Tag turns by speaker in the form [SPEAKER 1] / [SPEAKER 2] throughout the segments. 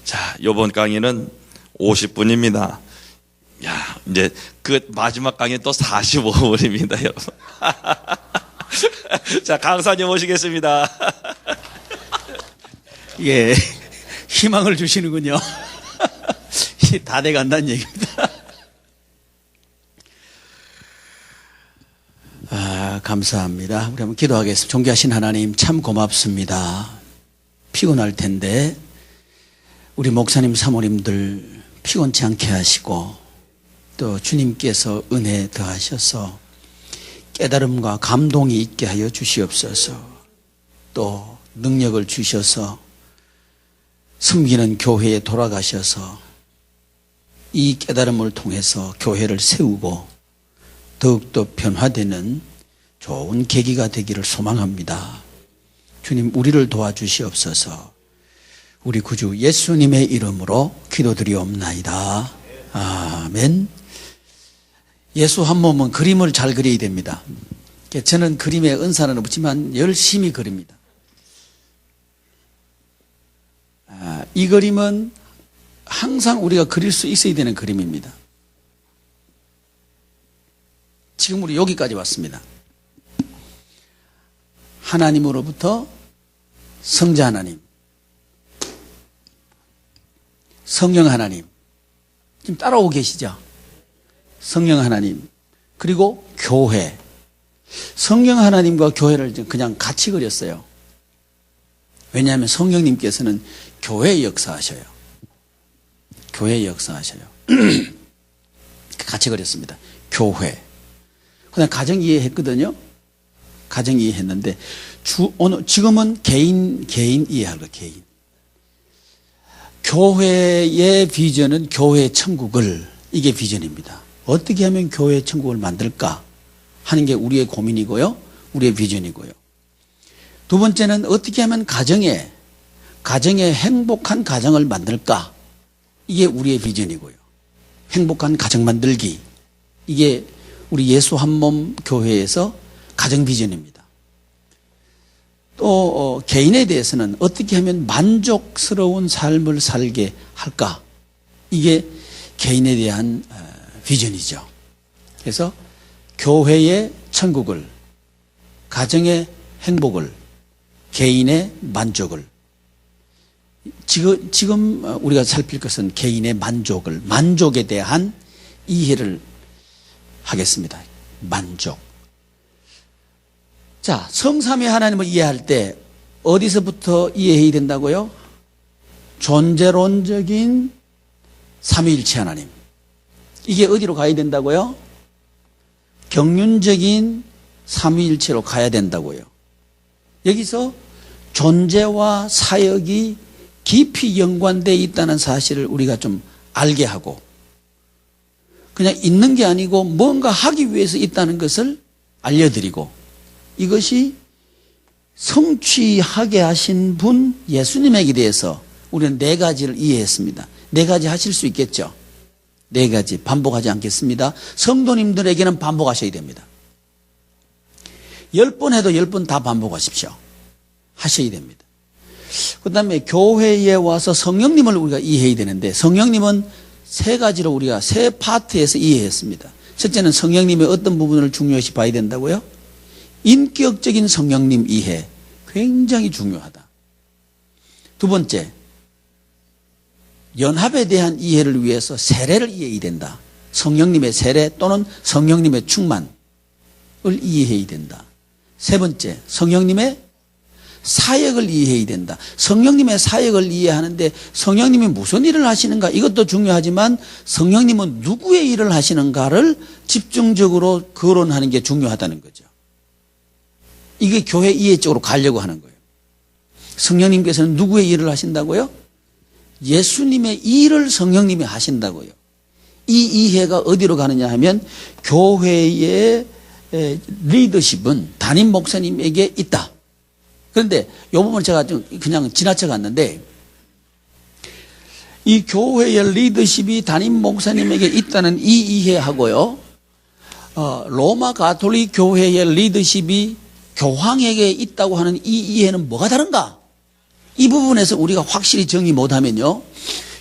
[SPEAKER 1] 자, 요번 강의는 50분입니다. 야, 이제 그 마지막 강의 또 45분입니다, 여러분. 자, 강사님 모시겠습니다.
[SPEAKER 2] 예, 희망을 주시는군요. 다 돼간다는 얘기입니다. 감사합니다. 우리 한번 기도하겠습니다. 존귀하신 하나님, 참 고맙습니다. 피곤할 텐데 우리 목사님 사모님들 피곤치 않게 하시고 또 주님께서 은혜 더하셔서 깨달음과 감동이 있게 하여 주시옵소서. 또 능력을 주셔서 섬기는 교회에 돌아가셔서 이 깨달음을 통해서 교회를 세우고 더욱더 변화되는 좋은 계기가 되기를 소망합니다. 주님, 우리를 도와주시옵소서. 우리 구주 예수님의 이름으로 기도드리옵나이다. 아멘. 예수 한 몸은 그림을 잘 그려야 됩니다. 저는 그림에 은사는 없지만 열심히 그립니다. 이 그림은 항상 우리가 그릴 수 있어야 되는 그림입니다. 지금 우리 여기까지 왔습니다. 하나님으로부터 성자 하나님, 성령 하나님, 지금 따라오고 계시죠? 성령 하나님, 그리고 교회. 성령 하나님과 교회를 그냥 같이 그렸어요. 왜냐하면 성령님께서는 교회에 역사하셔요. 교회에 역사하셔요. 같이 그렸습니다. 교회. 그냥 가정 이해했거든요. 가정 이해했는데 지금은 개인 이해할 거예요. 개인. 교회의 비전은 교회 천국을, 이게 비전입니다. 어떻게 하면 교회 천국을 만들까 하는 게 우리의 고민이고요. 우리의 비전이고요. 두 번째는 어떻게 하면 가정에 행복한 가정을 만들까, 이게 우리의 비전이고요. 행복한 가정 만들기, 이게 우리 예수 한 몸 교회에서 가정 비전입니다. 또 개인에 대해서는 어떻게 하면 만족스러운 삶을 살게 할까, 이게 개인에 대한 비전이죠. 그래서 교회의 천국을, 가정의 행복을, 개인의 만족을, 지금 우리가 살필 것은 개인의 만족에 대한 이해를 하겠습니다. 만족. 자, 성삼위 하나님을 이해할 때 어디서부터 이해해야 된다고요? 존재론적인 삼위일체 하나님. 이게 어디로 가야 된다고요? 경륜적인 삼위일체로 가야 된다고요. 여기서 존재와 사역이 깊이 연관되어 있다는 사실을 우리가 좀 알게 하고, 그냥 있는 게 아니고 뭔가 하기 위해서 있다는 것을 알려드리고, 이것이 성취하게 하신 분 예수님에게 대해서 우리는 네 가지를 이해했습니다. 네 가지 하실 수 있겠죠? 네 가지 반복하지 않겠습니다. 성도님들에게는 반복하셔야 됩니다. 10번 해도 10번 다 반복하십시오. 하셔야 됩니다. 그 다음에 교회에 와서 성령님을 우리가 이해해야 되는데, 성령님은 세 가지로 우리가 세 파트에서 이해했습니다. 첫째는 성령님의 어떤 부분을 중요시 봐야 된다고요? 인격적인 성령님 이해, 굉장히 중요하다. 두 번째, 연합에 대한 이해를 위해서 세례를 이해해야 된다. 성령님의 세례 또는 성령님의 충만을 이해해야 된다. 세 번째, 성령님의 사역을 이해해야 된다. 성령님의 사역을 이해하는데 성령님이 무슨 일을 하시는가, 이것도 중요하지만 성령님은 누구의 일을 하시는가를 집중적으로 거론하는 게 중요하다는 거죠. 이게 교회 이해 쪽으로 가려고 하는 거예요. 성령님께서는 누구의 일을 하신다고요? 예수님의 일을 성령님이 하신다고요. 이 이해가 어디로 가느냐 하면 교회의 리더십은 담임 목사님에게 있다. 그런데 이 부분을 제가 좀 그냥 지나쳐 갔는데, 이 교회의 리더십이 담임 목사님에게 있다는 이 이해하고요, 로마 가톨릭 교회의 리더십이 교황에게 있다고 하는 이 이해는 뭐가 다른가? 이 부분에서 우리가 확실히 정의 못하면요,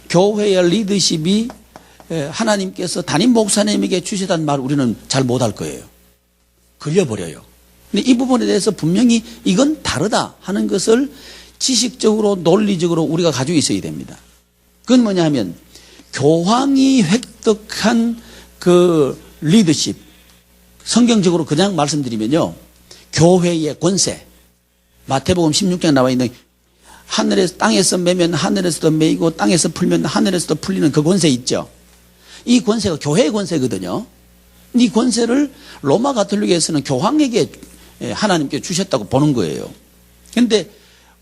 [SPEAKER 2] 교회의 리더십이 하나님께서 담임 목사님에게 주시다는 말을 우리는 잘 못할 거예요. 걸려버려요. 근데 이 부분에 대해서 분명히 이건 다르다 하는 것을 지식적으로 논리적으로 우리가 가지고 있어야 됩니다. 그건 뭐냐 하면 교황이 획득한 그 리더십, 성경적으로 그냥 말씀드리면요, 교회의 권세, 마태복음 16장에 나와 있는 하늘에서 땅에서 매면 하늘에서도 매이고 땅에서 풀면 하늘에서도 풀리는 그 권세 있죠. 이 권세가 교회의 권세거든요. 이 권세를 로마 가톨릭에서는 교황에게 하나님께 주셨다고 보는 거예요. 그런데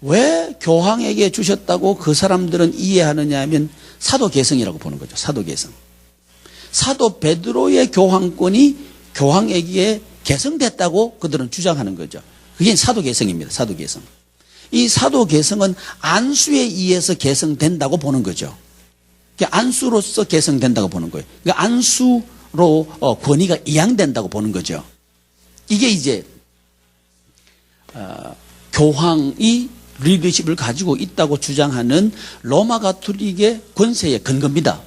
[SPEAKER 2] 왜 교황에게 주셨다고 그 사람들은 이해하느냐 하면 사도계승이라고 보는 거죠. 사도계승. 사도 베드로의 교황권이 교황에게 계승됐다고 그들은 주장하는 거죠. 그게 사도계승입니다. 사도계승. 이 사도계승은 안수에 의해서 계승된다고 보는 거죠. 안수로서 계승된다고 보는 거예요. 그러니까 안수로 권위가 이양된다고 보는 거죠. 이게 이제 교황이 리더십을 가지고 있다고 주장하는 로마 가톨릭의 권세의 근거입니다.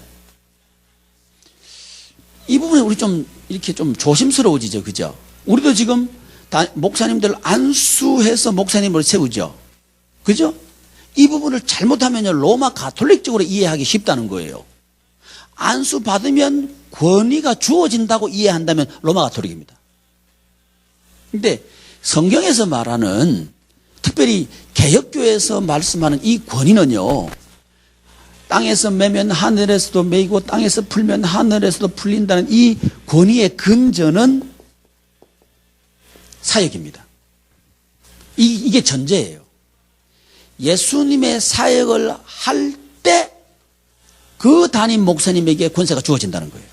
[SPEAKER 2] 이 부분에 우리 좀 이렇게 좀 조심스러워지죠. 그죠? 우리도 지금 목사님들 안수해서 목사님을 세우죠. 그죠? 이 부분을 잘못하면 로마 가톨릭적으로 이해하기 쉽다는 거예요. 안수 받으면 권위가 주어진다고 이해한다면 로마 가톨릭입니다. 근데 성경에서 말하는 특별히 개혁교회에서 말씀하는 이 권위는요, 땅에서 매면 하늘에서도 매이고 땅에서 풀면 하늘에서도 풀린다는 이 권위의 근저는 사역입니다. 이게 전제예요. 예수님의 사역을 할 때 그 담임 목사님에게 권세가 주어진다는 거예요.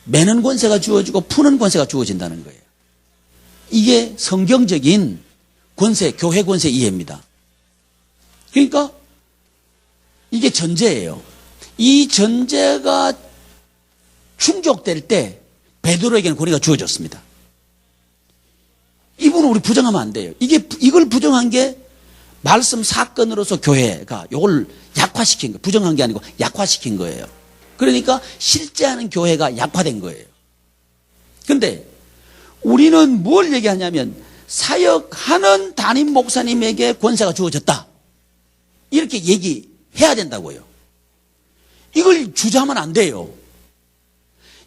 [SPEAKER 2] 매는 권세가 주어지고 푸는 권세가 주어진다는 거예요. 이게 성경적인 권세, 교회 권세 이해입니다. 그러니까 이게 전제예요. 이 전제가 충족될 때 베드로에게는 권위가 주어졌습니다. 이분은 우리 부정하면 안 돼요. 이걸 부정한 게 말씀 사건으로서 교회가 이걸 약화시킨 거예요. 부정한 게 아니고 약화시킨 거예요. 그러니까 실제하는 교회가 약화된 거예요. 그런데 우리는 뭘 얘기하냐면 사역하는 담임 목사님에게 권세가 주어졌다. 이렇게 얘기해야 된다고요. 이걸 주저하면 안 돼요.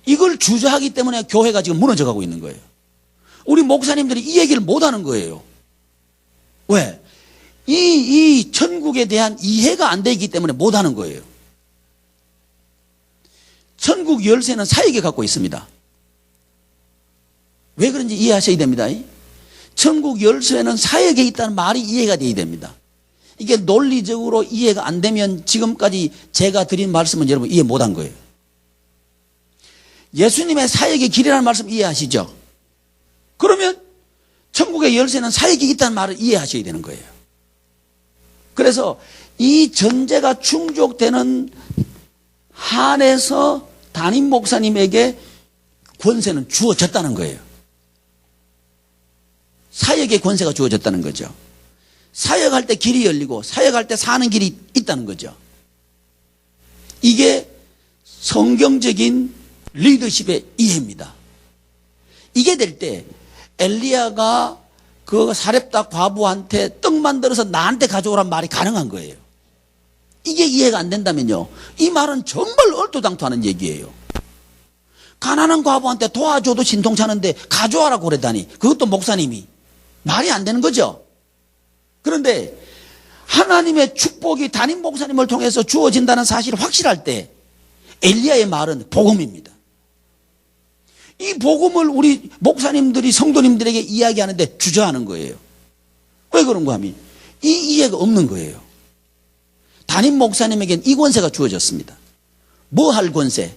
[SPEAKER 2] 이걸 주저하기 때문에 교회가 지금 무너져가고 있는 거예요. 우리 목사님들이 이 얘기를 못하는 거예요. 왜? 이 천국에 대한 이해가 안 되기 때문에 못하는 거예요. 천국 열쇠는 사역에 갖고 있습니다. 왜 그런지 이해하셔야 됩니다. 천국 열쇠는 사역에 있다는 말이 이해가 돼야 됩니다. 이게 논리적으로 이해가 안 되면 지금까지 제가 드린 말씀은 여러분 이해 못한 거예요. 예수님의 사역의 길이라는 말씀 이해하시죠? 그러면 천국의 열쇠는 사역이 있다는 말을 이해하셔야 되는 거예요. 그래서 이 전제가 충족되는 한에서 담임 목사님에게 권세는 주어졌다는 거예요. 사역의 권세가 주어졌다는 거죠. 사역할 때 길이 열리고 사역할 때 사는 길이 있다는 거죠. 이게 성경적인 리더십의 이해입니다. 이게 될 때 엘리야가 그 사렙다 과부한테 떡 만들어서 나한테 가져오란 말이 가능한 거예요. 이게 이해가 안 된다면요, 이 말은 정말 얼토당토하는 얘기예요. 가난한 과부한테 도와줘도 신통찮은데 가져와라고 그러다니, 그것도 목사님이 말이 안 되는 거죠. 그런데 하나님의 축복이 담임 목사님을 통해서 주어진다는 사실이 확실할 때 엘리야의 말은 복음입니다. 이 복음을 우리 목사님들이 성도님들에게 이야기하는데 주저하는 거예요. 왜 그런가 하면 이 이해가 없는 거예요. 담임 목사님에겐 이 권세가 주어졌습니다. 뭐 할 권세?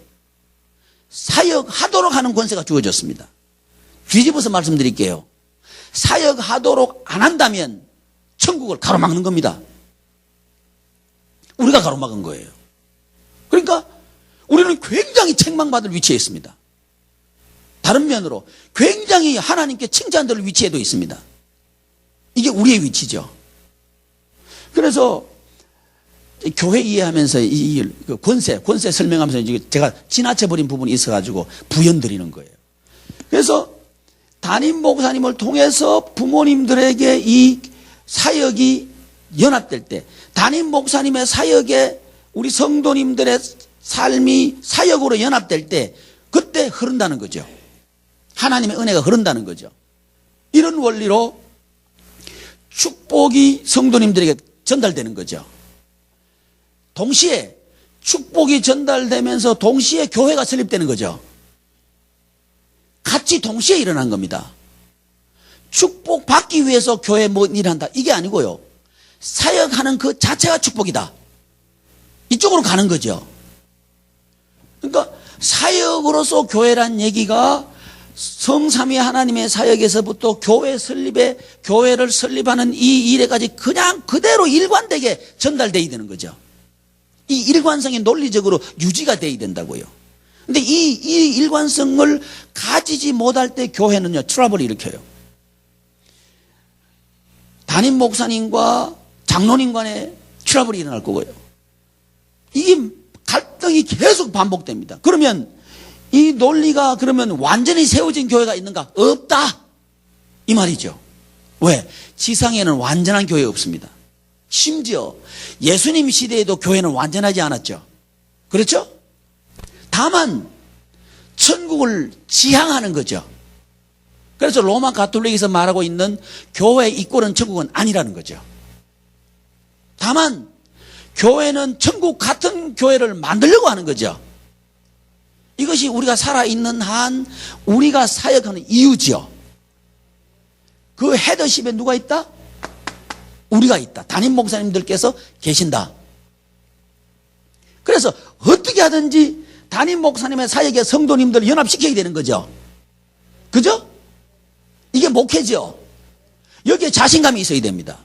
[SPEAKER 2] 사역하도록 하는 권세가 주어졌습니다. 뒤집어서 말씀드릴게요. 사역하도록 안 한다면 천국을 가로막는 겁니다. 우리가 가로막은 거예요. 그러니까 우리는 굉장히 책망받을 위치에 있습니다. 다른 면으로 굉장히 하나님께 칭찬될 위치에도 있습니다. 이게 우리의 위치죠. 그래서 교회 이해하면서 그 권세 설명하면서 제가 지나쳐버린 부분이 있어가지고 부연 드리는 거예요. 그래서 담임 목사님을 통해서 부모님들에게 이 사역이 연합될 때, 담임 목사님의 사역에 우리 성도님들의 삶이 사역으로 연합될 때, 그때 흐른다는 거죠. 하나님의 은혜가 흐른다는 거죠. 이런 원리로 축복이 성도님들에게 전달되는 거죠. 동시에 축복이 전달되면서 동시에 교회가 설립되는 거죠. 같이 동시에 일어난 겁니다. 축복 받기 위해서 교회 뭐 일한다, 이게 아니고요. 사역하는 그 자체가 축복이다, 이쪽으로 가는 거죠. 그러니까 사역으로서 교회란 얘기가 성삼위 하나님의 사역에서부터 교회를 설립하는 이 일에까지 그냥 그대로 일관되게 전달되어야 되는 거죠. 이 일관성이 논리적으로 유지가 되어야 된다고요. 근데 이 일관성을 가지지 못할 때 교회는요, 트러블을 일으켜요. 담임 목사님과 장로님 간에 트러블이 일어날 거고요. 이게 갈등이 계속 반복됩니다. 그러면 이 논리가 그러면 완전히 세워진 교회가 있는가? 없다, 이 말이죠. 왜? 지상에는 완전한 교회 없습니다. 심지어 예수님 시대에도 교회는 완전하지 않았죠. 그렇죠? 다만 천국을 지향하는 거죠. 그래서 로마 가톨릭에서 말하고 있는 교회 이꼴은 천국은 아니라는 거죠. 다만 교회는 천국 같은 교회를 만들려고 하는 거죠. 이것이 우리가 살아있는 한 우리가 사역하는 이유지요. 그 헤더십에 누가 있다? 우리가 있다. 담임 목사님들께서 계신다. 그래서 어떻게 하든지 담임 목사님의 사역에 성도님들을 연합시켜야 되는 거죠. 그죠? 이게 목회죠. 여기에 자신감이 있어야 됩니다.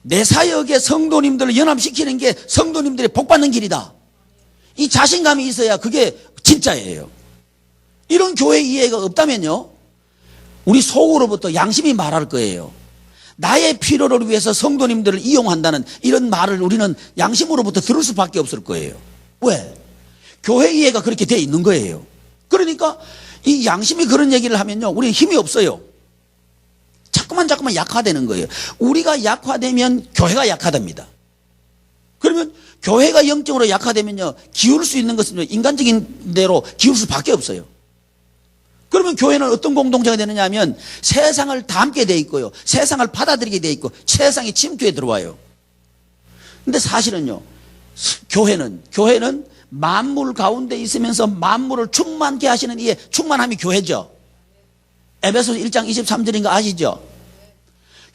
[SPEAKER 2] 내 사역에 성도님들을 연합시키는 게 성도님들이 복받는 길이다, 이 자신감이 있어야 그게 진짜예요. 이런 교회 이해가 없다면요, 우리 속으로부터 양심이 말할 거예요. 나의 필요를 위해서 성도님들을 이용한다는 이런 말을 우리는 양심으로부터 들을 수밖에 없을 거예요. 왜? 교회 이해가 그렇게 돼 있는 거예요. 그러니까 이 양심이 그런 얘기를 하면요, 우리 힘이 없어요. 자꾸만 약화되는 거예요. 우리가 약화되면 교회가 약화됩니다. 그러면 교회가 영적으로 약화되면요, 기울 수 있는 것은 인간적인 대로 기울 수밖에 없어요. 그러면 교회는 어떤 공동체가 되느냐 하면 세상을 담게 돼 있고요, 세상을 받아들이게 돼 있고 세상이 침투에 들어와요. 근데 사실은요, 교회는 만물 가운데 있으면서 만물을 충만케 하시는 이의 충만함이 교회죠. 에베소서 1장 23절인 거 아시죠?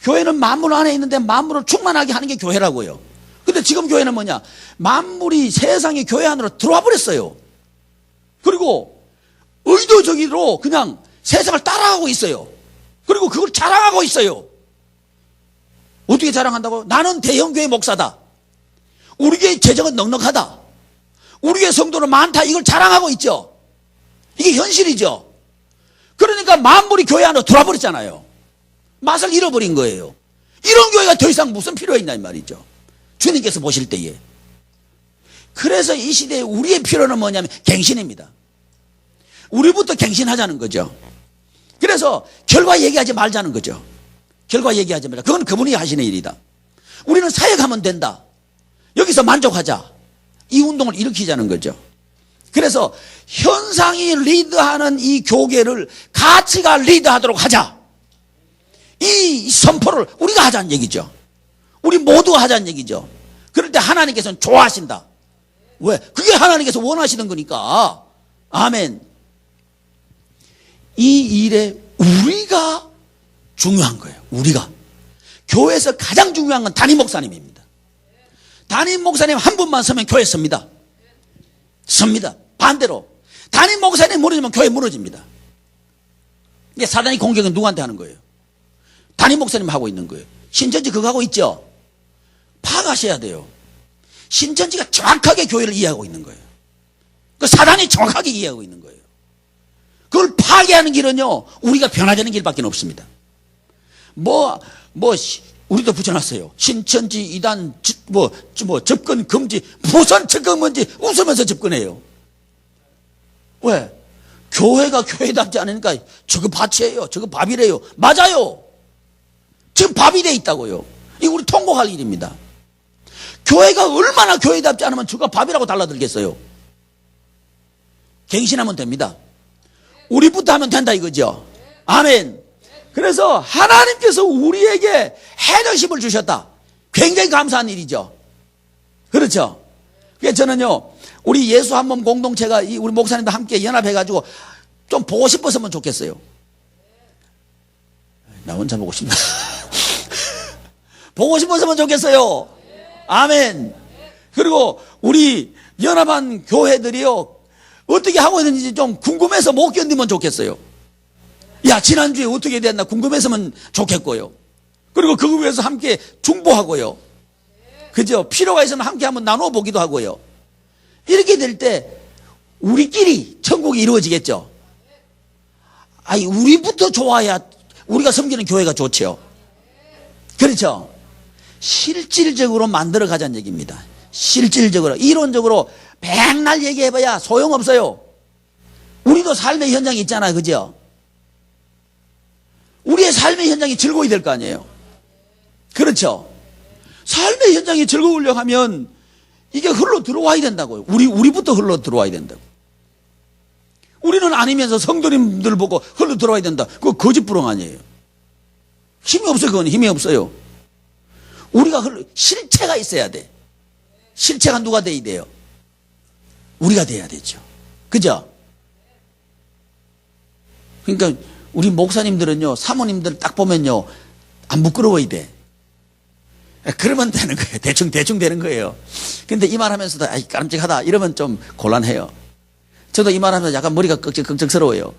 [SPEAKER 2] 교회는 만물 안에 있는데 만물을 충만하게 하는 게 교회라고요. 근데 지금 교회는 뭐냐? 만물이 세상이 교회 안으로 들어와 버렸어요. 그리고 의도적으로 그냥 세상을 따라가고 있어요. 그리고 그걸 자랑하고 있어요. 어떻게 자랑한다고? 나는 대형교회 목사다, 우리 교회 재정은 넉넉하다, 우리 교회 성도는 많다, 이걸 자랑하고 있죠. 이게 현실이죠. 그러니까 만물이 교회 안으로 들어와 버렸잖아요. 맛을 잃어버린 거예요. 이런 교회가 더 이상 무슨 필요가 있나 이 말이죠, 주님께서 보실 때에. 그래서 이 시대에 우리의 필요는 뭐냐면 갱신입니다. 우리부터 갱신하자는 거죠. 그래서 결과 얘기하지 말자는 거죠. 결과 얘기하지 말자. 그건 그분이 하시는 일이다. 우리는 사역하면 된다, 여기서 만족하자, 이 운동을 일으키자는 거죠. 그래서 현상이 리드하는 이 교계를 가치가 리드하도록 하자, 이 선포를 우리가 하자는 얘기죠. 우리 모두가 하자는 얘기죠. 그럴 때 하나님께서는 좋아하신다. 왜? 그게 하나님께서 원하시는 거니까. 아멘. 이 일에 우리가 중요한 거예요. 우리가. 교회에서 가장 중요한 건 담임 목사님입니다. 담임 목사님 한 분만 서면 교회 섭니다. 반대로 담임 목사님 무너지면 교회 무너집니다. 이게 사단의 공격은 누구한테 하는 거예요? 담임 목사님 하고 있는 거예요. 신천지 그거 하고 있죠? 파악하셔야 돼요. 신천지가 정확하게 교회를 이해하고 있는 거예요. 그 사단이 정확하게 이해하고 있는 거예요. 그걸 파괴하는 길은요, 우리가 변화되는 길밖에 없습니다. 우리도 붙여놨어요. 신천지 이단 접근 금지. 무슨 접근 금지? 웃으면서 접근해요. 왜? 교회가 교회답지 않으니까 저거 밭이에요. 저거 밥이래요. 맞아요. 지금 밥이 돼 있다고요. 이거 우리 통곡할 일입니다. 교회가 얼마나 교회답지 않으면 저거 밥이라고 달라들겠어요. 갱신하면 됩니다. 우리부터 하면 된다 이거죠. 아멘. 그래서 하나님께서 우리에게 해결심을 주셨다. 굉장히 감사한 일이죠. 그렇죠. 그래서 저는요, 우리 예수 한 몸 공동체가 우리 목사님도 함께 연합해가지고 좀 보고 싶었으면 좋겠어요. 나 혼자 보고 싶나? 보고 싶었으면 좋겠어요. 아멘. 그리고 우리 연합한 교회들이요, 어떻게 하고 있는지 좀 궁금해서 못 견디면 좋겠어요. 야, 지난주에 어떻게 됐나 궁금했으면 좋겠고요. 그리고 그거 위해서 함께 중보하고요. 그죠? 필요가 있으면 함께 한번 나눠보기도 하고요. 이렇게 될 때 우리끼리 천국이 이루어지겠죠. 아니, 우리부터 좋아야 우리가 섬기는 교회가 좋죠. 그렇죠? 실질적으로 만들어 가자는 얘기입니다. 실질적으로. 이론적으로 백날 얘기해봐야 소용없어요. 우리도 삶의 현장이 있잖아요. 그죠? 우리의 삶의 현장이 즐거워야 될 거 아니에요. 그렇죠? 삶의 현장이 즐거우려고 하면 이게 흘러 들어와야 된다고요. 우리부터 흘러 들어와야 된다고. 우리는 아니면서 성도님들 보고 흘러 들어와야 된다. 그거 거짓부렁 아니에요. 힘이 없어요. 그건 힘이 없어요. 우리가 실체가 있어야 돼. 실체가 누가 돼야 돼요? 우리가 돼야 되죠. 그죠? 그러니까 우리 목사님들은요, 사모님들 딱 보면요, 안 부끄러워야 돼. 그러면 되는 거예요. 대충 되는 거예요. 근데 이 말 하면서도, 아이, 깜찍하다. 이러면 좀 곤란해요. 저도 이 말 하면서 약간 머리가 걱정스러워요.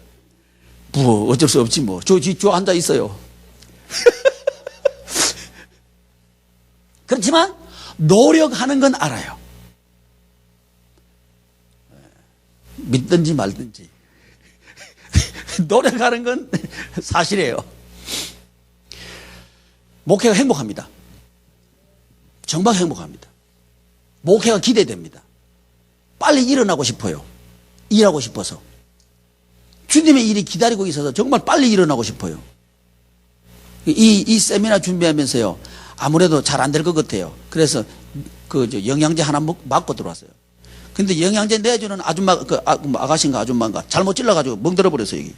[SPEAKER 2] 뭐, 어쩔 수 없지 뭐. 저 앉아 있어요. 그렇지만, 노력하는 건 알아요. 믿든지 말든지. 노력하는 건 사실이에요. 목회가 행복합니다. 정말 행복합니다. 목회가 기대됩니다. 빨리 일어나고 싶어요. 일하고 싶어서. 주님의 일이 기다리고 있어서 정말 빨리 일어나고 싶어요. 이 세미나 준비하면서요, 아무래도 잘 안 될 것 같아요. 그래서 영양제 하나 맞고 들어왔어요. 근데 영양제 내주는 아줌마, 아가씨인가 아줌마인가 잘못 찔러가지고 멍들어 버렸어요, 여기.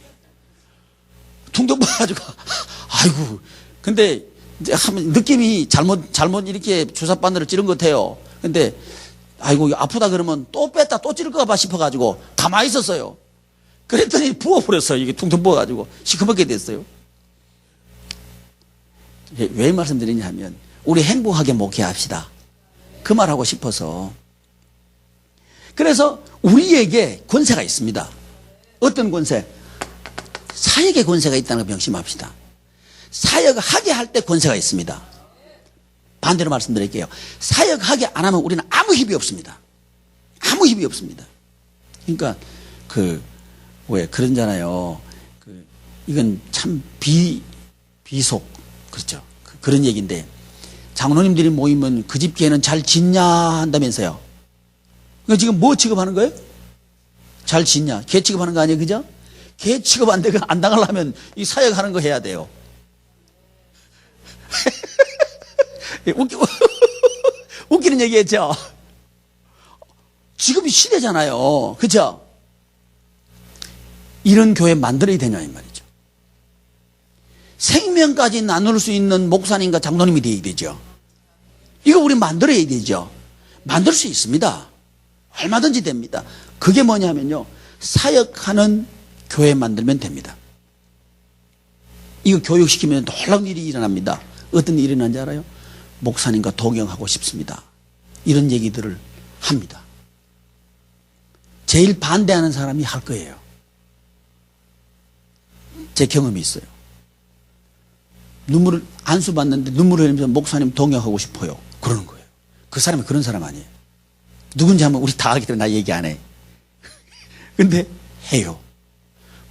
[SPEAKER 2] 퉁퉁 부어가지고. 아이고. 근데 이제 느낌이 잘못 이렇게 주사바늘을 찌른 것 같아요. 근데 아이고, 아프다 그러면 또 뺐다 또 찌를까 봐 싶어가지고 가만히 있었어요. 그랬더니 부어버렸어요. 이게 퉁퉁 부어가지고 시커멓게 됐어요. 왜 말씀드리냐 하면, 우리 행복하게 목회합시다. 그 말하고 싶어서. 그래서 우리에게 권세가 있습니다. 어떤 권세? 사역의 권세가 있다는 걸 명심합시다. 사역하게 할 때 권세가 있습니다. 반대로 말씀드릴게요. 사역하게 안 하면 우리는 아무 힘이 없습니다. 아무 힘이 없습니다. 그러니까 왜 그런잖아요. 이건 참 비속, 그렇죠. 그런 얘기인데, 장로님들이 모이면 그 집 개는 잘 짖냐 한다면서요. 그러니까 지금 뭐 취급하는 거예요? 잘 짖냐? 개 취급하는 거 아니에요? 그죠? 개 취급 안 되고 안 당하려면 이 사역하는 거 해야 돼요. 웃기는 얘기했죠? 지금 시대잖아요. 그죠? 이런 교회 만들어야 되냐, 이 말이죠. 생명까지 나눌 수 있는 목사님과 장로님이 되어야 되죠. 이거 우리 만들어야 되죠. 만들 수 있습니다. 얼마든지 됩니다. 그게 뭐냐면요, 사역하는 교회 만들면 됩니다. 이거 교육시키면 놀라운 일이 일어납니다. 어떤 일이 일어난지 알아요? 목사님과 동행하고 싶습니다. 이런 얘기들을 합니다. 제일 반대하는 사람이 할 거예요. 제 경험이 있어요. 눈물을 안수 받는데 눈물을 흘리면서 목사님 동행하고 싶어요. 그러는 거예요. 그 사람이 그런 사람 아니에요. 누군지 하면 우리 다 알기 때문에 나 얘기 안 해. 근데 해요.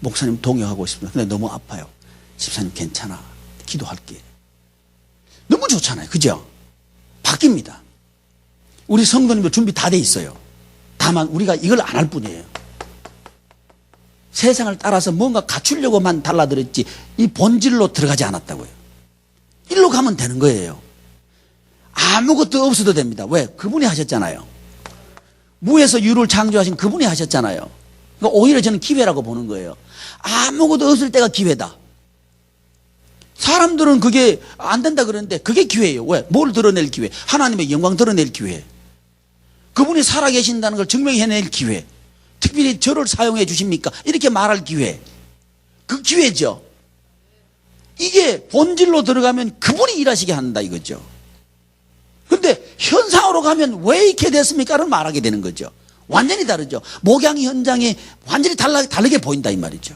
[SPEAKER 2] 목사님 동행하고 싶습니다. 근데 너무 아파요. 집사님 괜찮아. 기도할게. 너무 좋잖아요. 그죠? 바뀝니다. 우리 성도님도 준비 다 돼 있어요. 다만 우리가 이걸 안 할 뿐이에요. 세상을 따라서 뭔가 갖추려고만 달라들었지 이 본질로 들어가지 않았다고요. 일로 가면 되는 거예요. 아무것도 없어도 됩니다. 왜? 그분이 하셨잖아요. 무에서 유를 창조하신 그분이 하셨잖아요. 그러니까 오히려 저는 기회라고 보는 거예요. 아무것도 없을 때가 기회다. 사람들은 그게 안 된다 그러는데 그게 기회예요. 왜? 뭘 드러낼 기회? 하나님의 영광 드러낼 기회. 그분이 살아계신다는 걸 증명해낼 기회. 특별히 저를 사용해 주십니까? 이렇게 말할 기회. 그 기회죠. 이게 본질로 들어가면 그분이 일하시게 한다 이거죠. 근데 현상으로 가면 왜 이렇게 됐습니까?를 말하게 되는 거죠. 완전히 다르죠. 목양 현장이 완전히 다르게 보인다 이 말이죠.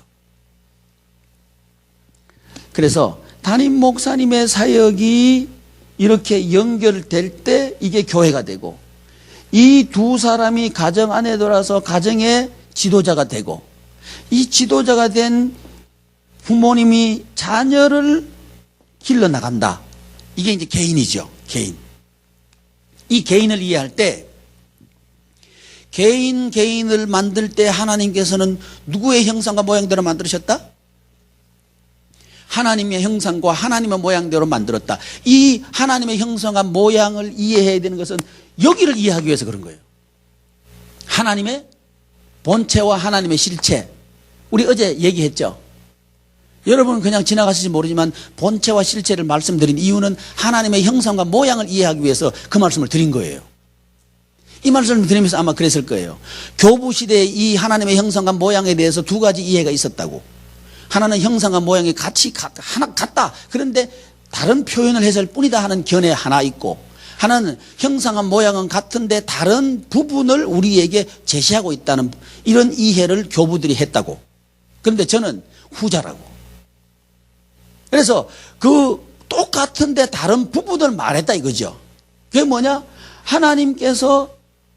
[SPEAKER 2] 그래서 담임 목사님의 사역이 이렇게 연결될 때 이게 교회가 되고 이 두 사람이 가정 안에 들어와서 가정의 지도자가 되고 이 지도자가 된 부모님이 자녀를 길러나간다. 이게 이제 개인이죠. 개인. 이 개인을 이해할 때 개인을 만들 때 하나님께서는 누구의 형상과 모양대로 만드셨다? 하나님의 형상과 하나님의 모양대로 만들었다. 이 하나님의 형상과 모양을 이해해야 되는 것은 여기를 이해하기 위해서 그런 거예요. 하나님의 본체와 하나님의 실체. 우리 어제 얘기했죠. 여러분은 그냥 지나가실지 모르지만 본체와 실체를 말씀드린 이유는 하나님의 형상과 모양을 이해하기 위해서 그 말씀을 드린 거예요. 이 말씀을 드리면서 아마 그랬을 거예요. 교부 시대에 이 하나님의 형상과 모양에 대해서 두 가지 이해가 있었다고. 하나는 형상과 모양이 하나 같다. 그런데 다른 표현을 했을 뿐이다 하는 견해 하나 있고, 하나는 형상과 모양은 같은데 다른 부분을 우리에게 제시하고 있다는 이런 이해를 교부들이 했다고. 그런데 저는 후자라고. 그래서 그 똑같은데 다른 부분을 말했다 이거죠. 그게 뭐냐? 하나님께서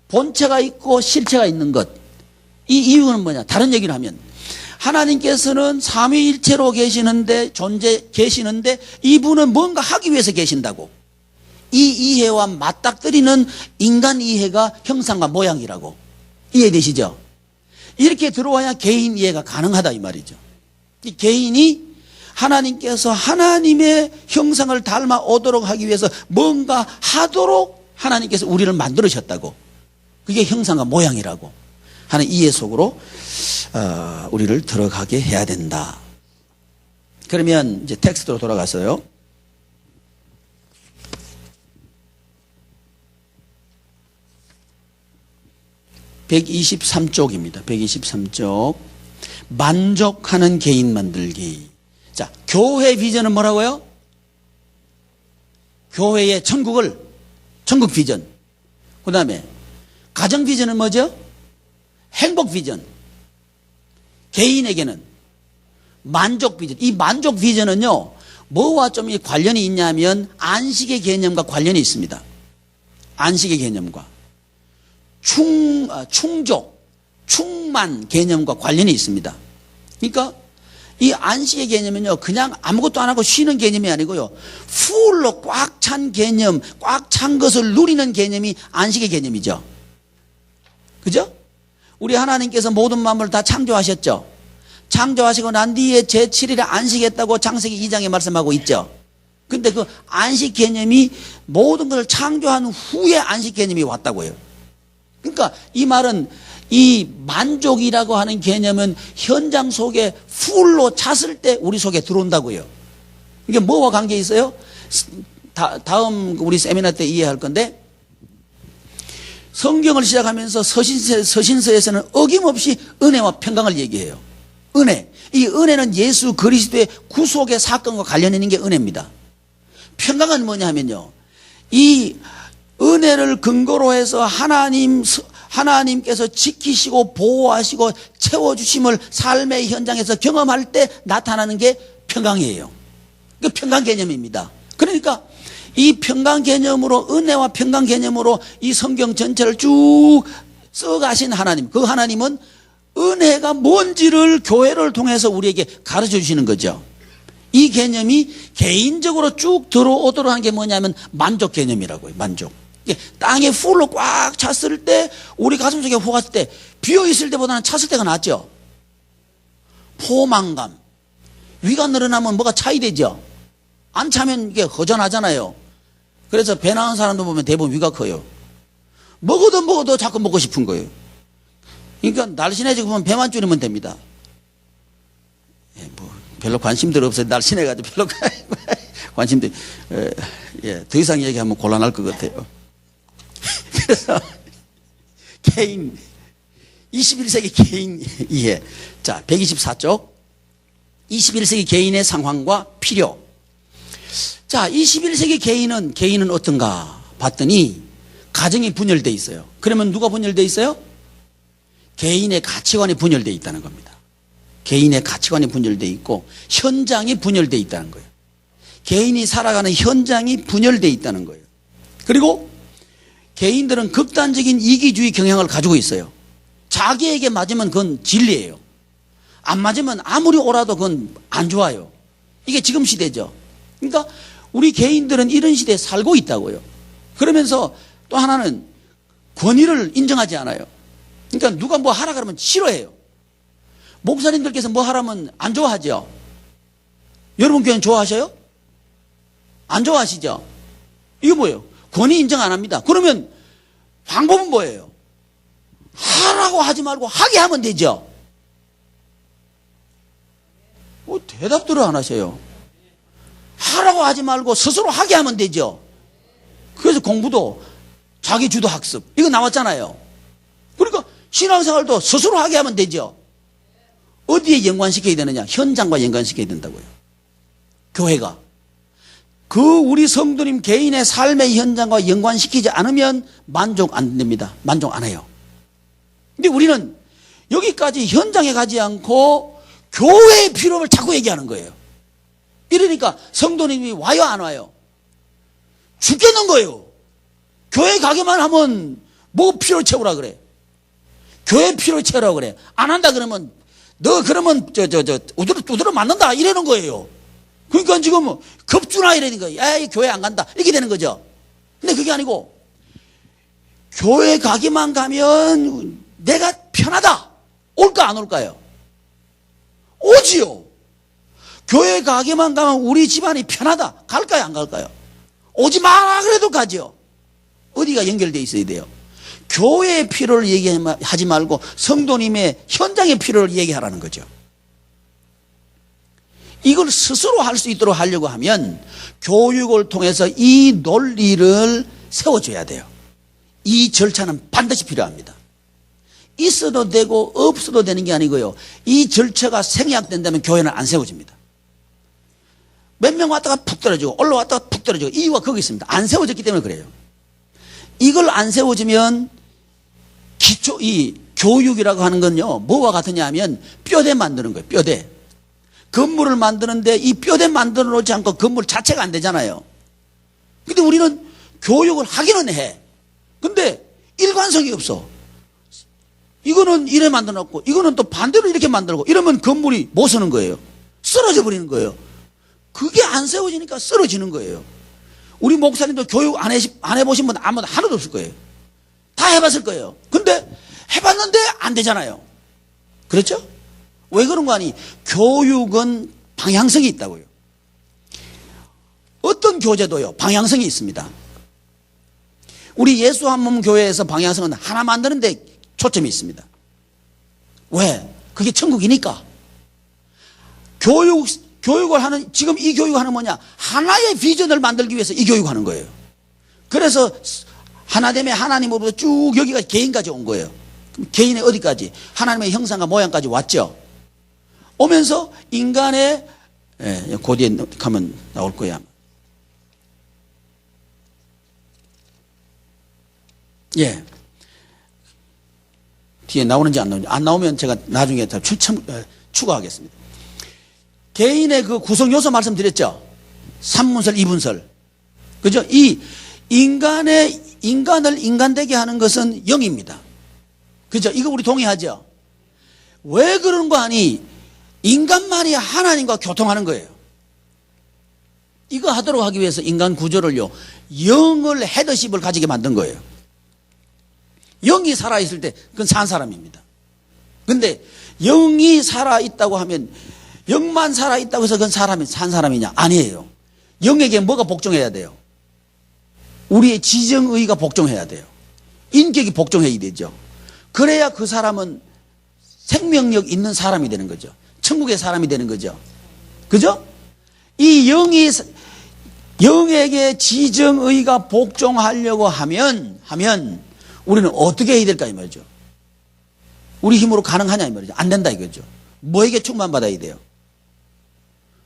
[SPEAKER 2] 본체가 있고 실체가 있는 것. 이 이유는 뭐냐? 다른 얘기를 하면 하나님께서는 삼위일체로 계시는데 이분은 뭔가 하기 위해서 계신다고. 이 이해와 맞닥뜨리는 인간 이해가 형상과 모양이라고. 이해되시죠? 이렇게 들어와야 개인 이해가 가능하다 이 말이죠. 이 개인이 하나님께서 하나님의 형상을 닮아 오도록 하기 위해서 뭔가 하도록 하나님께서 우리를 만들으셨다고. 그게 형상과 모양이라고 하는 이해 속으로 우리를 들어가게 해야 된다. 그러면 이제 텍스트로 돌아가서요. (123쪽입니다) 123쪽 만족하는 개인 만들기. 자, 교회 비전은 뭐라고요? 교회의 천국 비전. 그 다음에 가정 비전은 뭐죠? 행복 비전. 개인에게는 만족 비전. 이 만족 비전은요, 뭐와 좀 관련이 있냐면 안식의 개념과 관련이 있습니다. 안식의 개념과 충족, 충만 개념과 관련이 있습니다. 그러니까 이 안식의 개념은요, 그냥 아무것도 안 하고 쉬는 개념이 아니고요, 풀로 꽉 찬 개념, 꽉 찬 것을 누리는 개념이 안식의 개념이죠. 그죠? 우리 하나님께서 모든 만물을 다 창조하셨죠. 창조하시고 난 뒤에 제7일에 안식했다고 창세기 2장에 말씀하고 있죠. 근데 그 안식 개념이 모든 것을 창조한 후에 안식 개념이 왔다고요. 그러니까 이 말은 이 만족이라고 하는 개념은 현장 속에 풀로 찼을 때 우리 속에 들어온다고요. 이게 뭐와 관계 있어요? 다음 우리 세미나 때 이해할 건데, 성경을 시작하면서 서신서에서는 어김없이 은혜와 평강을 얘기해요. 은혜. 이 은혜는 예수 그리스도의 구속의 사건과 관련 있는 게 은혜입니다. 평강은 뭐냐 하면요, 이 은혜를 근거로 해서 하나님께서 지키시고 보호하시고 채워주심을 삶의 현장에서 경험할 때 나타나는 게 평강이에요. 그 평강 개념입니다. 그러니까 이 평강 개념으로, 은혜와 평강 개념으로 이 성경 전체를 쭉 써가신 하나님, 그 하나님은 은혜가 뭔지를 교회를 통해서 우리에게 가르쳐 주시는 거죠. 이 개념이 개인적으로 쭉 들어오도록 한 게 뭐냐면 만족 개념이라고요. 만족. 이게 땅에 풀로 꽉 찼을 때 우리 가슴속에 호 갔을 때 비어있을 때보다는 찼을 때가 낫죠. 포만감. 위가 늘어나면 뭐가 차이 되죠. 안 차면 이게 허전하잖아요. 그래서 배 나온 사람도 보면 대부분 위가 커요. 먹어도 자꾸 먹고 싶은 거예요. 그러니까 날씬해지고 보면 배만 줄이면 됩니다. 예, 뭐 별로 관심들 없어요. 날씬해가지고 별로 관심들. 예, 더 이상 얘기하면 곤란할 것 같아요. 그래서 개인 21세기 개인 이해. 자, 124쪽. 21세기 개인의 상황과 필요. 자, 21세기 개인은 어떤가 봤더니 가정이 분열되어 있어요. 그러면 누가 분열되어 있어요? 개인의 가치관이 분열되어 있다는 겁니다. 개인의 가치관이 분열되어 있고 현장이 분열되어 있다는 거예요. 개인이 살아가는 현장이 분열되어 있다는 거예요. 그리고 개인들은 극단적인 이기주의 경향을 가지고 있어요. 자기에게 맞으면 그건 진리예요. 안 맞으면 아무리 옳아도 그건 안 좋아요. 이게 지금 시대죠. 그러니까 우리 개인들은 이런 시대에 살고 있다고요. 그러면서 또 하나는 권위를 인정하지 않아요. 그러니까 누가 뭐 하라 그러면 싫어해요. 목사님들께서 뭐 하라면 안 좋아하죠. 여러분 교회는 좋아하셔요? 안 좋아하시죠? 이거 뭐예요? 권위 인정 안 합니다. 그러면 방법은 뭐예요? 하라고 하지 말고 하게 하면 되죠. 뭐 대답들을 안 하셔요. 하라고 하지 말고 스스로 하게 하면 되죠. 그래서 공부도 자기 주도 학습 이거 나왔잖아요. 그러니까 신앙생활도 스스로 하게 하면 되죠. 어디에 연관시켜야 되느냐? 현장과 연관시켜야 된다고요. 교회가. 그 우리 성도님 개인의 삶의 현장과 연관시키지 않으면 만족 안 됩니다. 만족 안 해요. 근데 우리는 여기까지 현장에 가지 않고 교회의 필요를 자꾸 얘기하는 거예요. 이러니까 성도님이 와요 안 와요? 죽겠는 거예요. 교회 가기만 하면 뭐 필요를 채우라 그래. 교회 필요를 채우라 그래. 안 한다 그러면 너 그러면 우드로 맞는다 이러는 거예요. 그러니까 지금 급주나 이러는 거예요. 에이 교회 안 간다 이렇게 되는 거죠. 근데 그게 아니고 교회 가기만 가면 내가 편하다. 올까 안 올까요? 오지요. 교회 가기만 가면 우리 집안이 편하다. 갈까요 안 갈까요? 오지 마라 그래도 가죠. 어디가 연결되어 있어야 돼요? 교회의 필요를 얘기하지 말고 성도님의 현장의 필요를 얘기하라는 거죠. 이걸 스스로 할 수 있도록 하려고 하면 교육을 통해서 이 논리를 세워줘야 돼요. 이 절차는 반드시 필요합니다. 있어도 되고 없어도 되는 게 아니고요. 이 절차가 생략된다면 교회는 안 세워집니다. 몇 명 왔다가 푹 떨어지고 올라왔다가 푹 떨어지고 이유가 거기 있습니다. 안 세워졌기 때문에 그래요. 이걸 안 세워지면 이 교육이라고 하는 건요 뭐와 같으냐 하면 뼈대 만드는 거예요. 뼈대. 건물을 만드는데 이 뼈대 만들어 놓지 않고 건물 자체가 안 되잖아요. 근데 우리는 교육을 하기는 해. 근데 일관성이 없어. 이거는 이래 만들어 놓고 이거는 또 반대로 이렇게 만들고 이러면 건물이 못 서는 거예요. 쓰러져 버리는 거예요. 그게 안 세워지니까 쓰러지는 거예요. 우리 목사님도 교육 안 해보신 분 아무도 하나도 없을 거예요. 다 해봤을 거예요. 근데 해봤는데 안 되잖아요. 그렇죠? 왜 그런 거 아니? 교육은 방향성이 있다고요. 어떤 교재도요 방향성이 있습니다. 우리 예수 한 몸 교회에서 방향성은 하나 만드는데 초점이 있습니다. 왜? 그게 천국이니까. 교육을 하는, 지금 이 교육을 하는 뭐냐? 하나의 비전을 만들기 위해서 이 교육을 하는 거예요. 그래서 하나됨의 하나님으로부터 쭉 여기까지 개인까지 온 거예요. 개인의 어디까지? 하나님의 형상과 모양까지 왔죠. 오면서 인간의, 그 뒤에 가면 나올 거야. 예. 뒤에 나오는지 안 나오는지. 안 나오면 제가 나중에 추가하겠습니다. 개인의 그 구성 요소 말씀드렸죠? 3문설, 2분설. 그죠? 이 인간을 인간되게 하는 것은 영입니다. 그죠? 이거 우리 동의하죠? 왜 그런 거 아니? 인간만이 하나님과 교통하는 거예요. 이거 하도록 하기 위해서 인간 구조를요, 영을 헤더십을 가지게 만든 거예요. 영이 살아있을 때 그건 산 사람입니다. 근데 영이 살아있다고 하면 영만 살아있다고 해서 그건 산 사람이냐? 아니에요. 영에게 뭐가 복종해야 돼요? 우리의 지정의가 복종해야 돼요. 인격이 복종해야 되죠. 그래야 그 사람은 생명력 있는 사람이 되는 거죠. 천국의 사람이 되는 거죠. 그죠? 이 영이 영에게 지정의가 복종하려고 하면 우리는 어떻게 해야 될까 이 말이죠. 우리 힘으로 가능하냐 이 말이죠. 안 된다 이거죠. 뭐에게 충만받아야 돼요?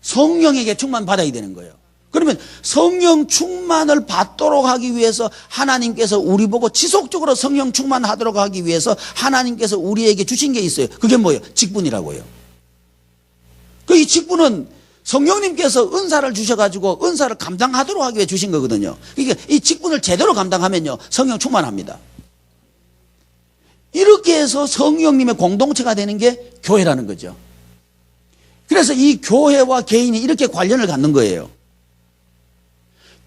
[SPEAKER 2] 성령에게 충만받아야 되는 거예요. 그러면 성령 충만을 받도록 하기 위해서 하나님께서 우리 보고 지속적으로 성령 충만하도록 하기 위해서 하나님께서 우리에게 주신 게 있어요. 그게 뭐예요? 직분이라고요. 그 이 직분은 성령님께서 은사를 주셔가지고 은사를 감당하도록 하기 위해 주신 거거든요. 그러니까 이 직분을 제대로 감당하면요, 성령 충만합니다. 이렇게 해서 성령님의 공동체가 되는 게 교회라는 거죠. 그래서 이 교회와 개인이 이렇게 관련을 갖는 거예요.